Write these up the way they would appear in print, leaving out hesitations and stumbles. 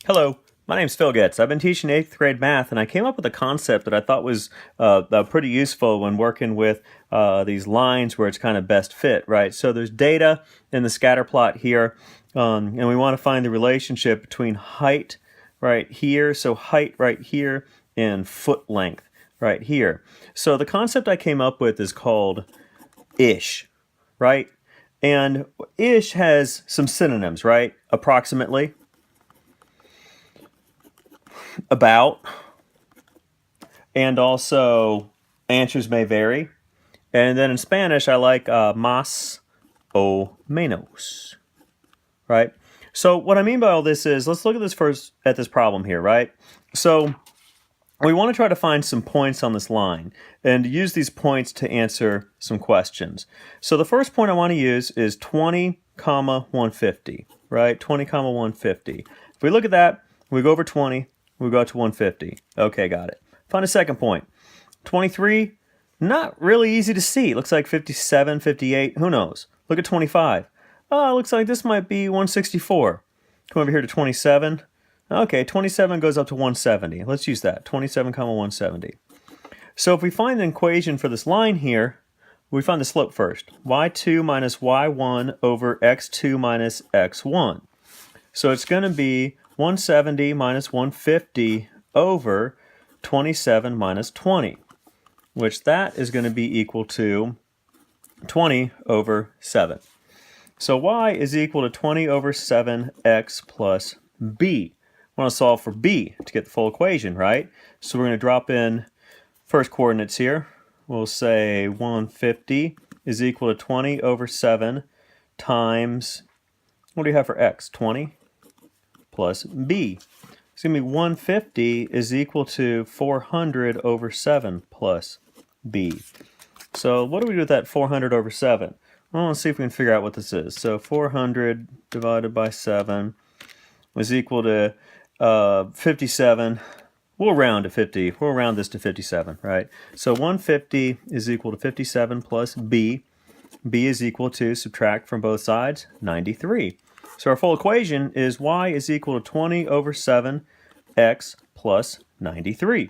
Hello, my name's Phil Getz. I've been teaching 8th grade math, and I came up with a concept that I thought was pretty useful when working with these lines where it's kind of best fit, right? So there's data in the scatter plot here, and we want to find the relationship between height right here, so height right here, and foot length right here. So the concept I came up with is called ish, right? And ish has some synonyms, right? Approximately, about, and also answers may vary. And then in Spanish, I like más o menos, right? So what I mean by all this is, let's look at this problem here, right? So we want to try to find some points on this line and use these points to answer some questions. So the first point I want to use is 20, 150, right? 20, 150. If we look at that, we go over 20, we go to 150. Okay, got it. Find a second point. 23, not really easy to see. Looks like 57, 58, who knows? Look at 25. Oh, looks like this might be 164. Come over here to 27. Okay, 27 goes up to 170. Let's use that, 27, 170. So if we find the equation for this line here, we find the slope first. y2 minus y1 over x2 minus x1. So it's going to be 170 minus 150 over 27 minus 20, which that is going to be equal to 20 over 7. So y is equal to 20 over 7x plus b. I want to solve for b to get the full equation, right? So we're going to drop in first coordinates here. We'll say 150 is equal to 20 over 7 times, what do you have for x? 20 plus b. It's going to be 150 is equal to 400 over 7 plus b. So what do we do with that 400 over 7? Well, let's see if we can figure out what this is. So 400 divided by 7 is equal to 57. We'll round to 50. We'll round this to 57, right? So 150 is equal to 57 plus b. b is equal to, subtract from both sides, 93. So our full equation is y is equal to 20 over 7x plus 93.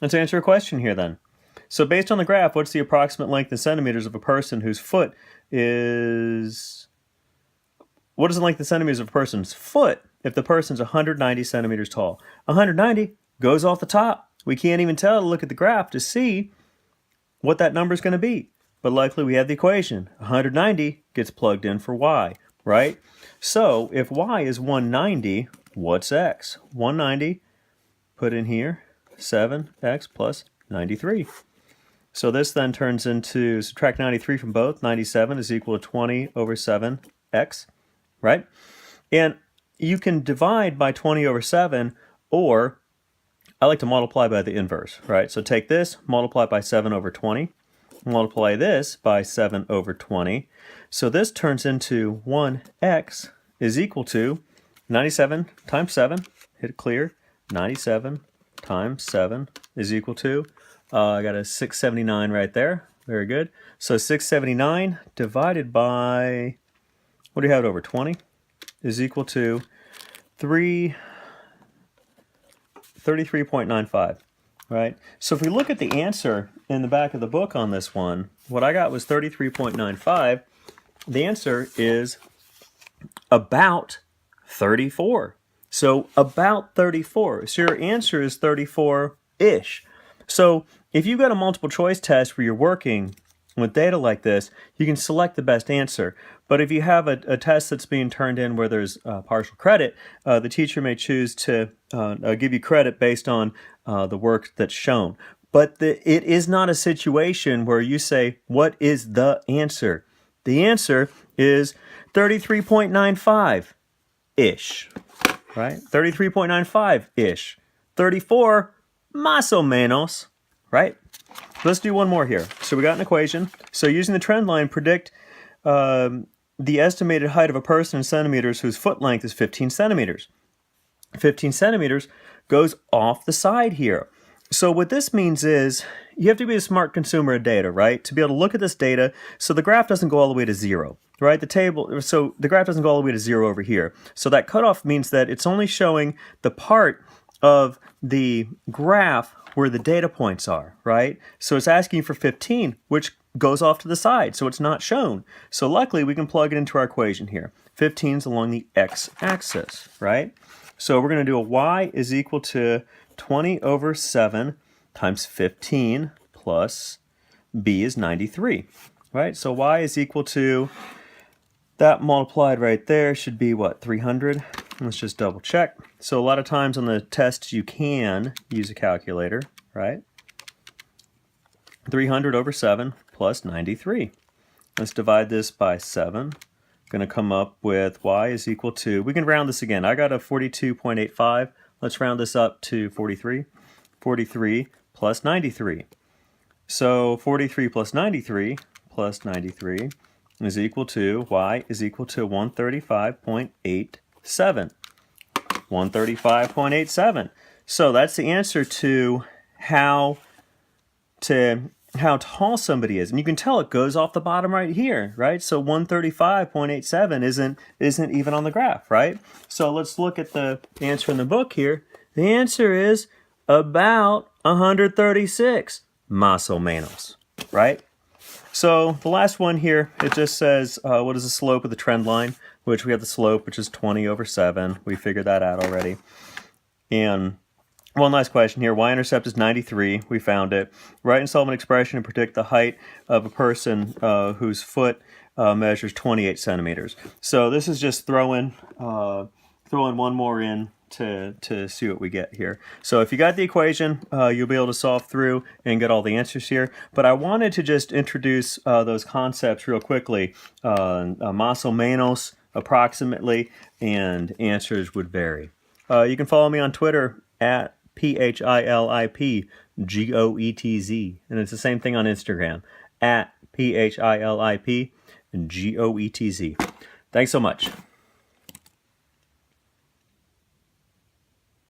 Let's answer a question here then. So based on the graph, what's the approximate length in centimeters of a person whose foot is... What is the length in centimeters of a person's foot if the person's 190 centimeters tall? 190 goes off the top. We can't even tell to look at the graph to see what that number is going to be. But likely we have the equation. 190 gets plugged in for y, right? So if y is 190, what's x? 190, put in here, 7x plus 93. So this then turns into, subtract 93 from both, 97 is equal to 20 over 7x, right? And you can divide by 20 over 7, or I like to multiply by the inverse, right? So take this, multiply by 7 over 20, multiply this by 7 over 20. So this turns into 1x is equal to 97 times 7, hit it clear, 97 times 7 is equal to, I got a 679 right there, very good. So 679 divided by, what do you have over 20, is equal to 33.95, right? So if we look at the answer in the back of the book on this one, what I got was 33.95. The answer is about 34. So about 34. So your answer is 34-ish. So if you've got a multiple choice test where you're working with data like this, you can select the best answer. But if you have a test that's being turned in where there's partial credit, the teacher may choose to give you credit based on the work that's shown. But it is not a situation where you say, what is the answer? The answer is 33.95-ish, right? 33.95-ish. 34, más o menos, right? Let's do one more here. So we got an equation. So using the trend line, predict the estimated height of a person in centimeters whose foot length is 15 centimeters. 15 centimeters goes off the side here. So what this means is you have to be a smart consumer of data, right? To be able to look at this data, so the graph doesn't go all the way to 0, right? So the graph doesn't go all the way to 0 over here. So that cutoff means that it's only showing the part of the graph where the data points are, right? So it's asking for 15, which goes off to the side, so it's not shown. So luckily, we can plug it into our equation here. 15 is along the x-axis, right? So we're going to do a y is equal to 20 over 7 times 15 plus b is 93, right? So y is equal to, that multiplied right there should be what, 300? Let's just double check. So a lot of times on the test you can use a calculator, right? 300 over 7 plus 93. Let's divide this by 7. Going to come up with y is equal to, we can round this again. I got a 42.85. Let's round this up to 43. 43 plus 93. So 43 plus 93 is equal to, y is equal to 135.87. 135.87. So that's the answer to how tall somebody is. And you can tell it goes off the bottom right here, right? So 135.87 isn't even on the graph, right? So let's look at the answer in the book here. The answer is about 136, más o menos, right? So the last one here, it just says, what is the slope of the trend line? Which we have the slope, which is 20 over 7. We figured that out already. And one last question here. Y-intercept is 93. We found it. Write and solve an expression and predict the height of a person whose foot measures 28 centimeters. So this is just throwing one more in to see what we get here. So if you got the equation, you'll be able to solve through and get all the answers here. But I wanted to just introduce those concepts real quickly. Más o menos, approximately, and answers would vary. You can follow me on Twitter at PHILIPGOETZ, and it's the same thing on Instagram at PHILIPGOETZ. Thanks so much.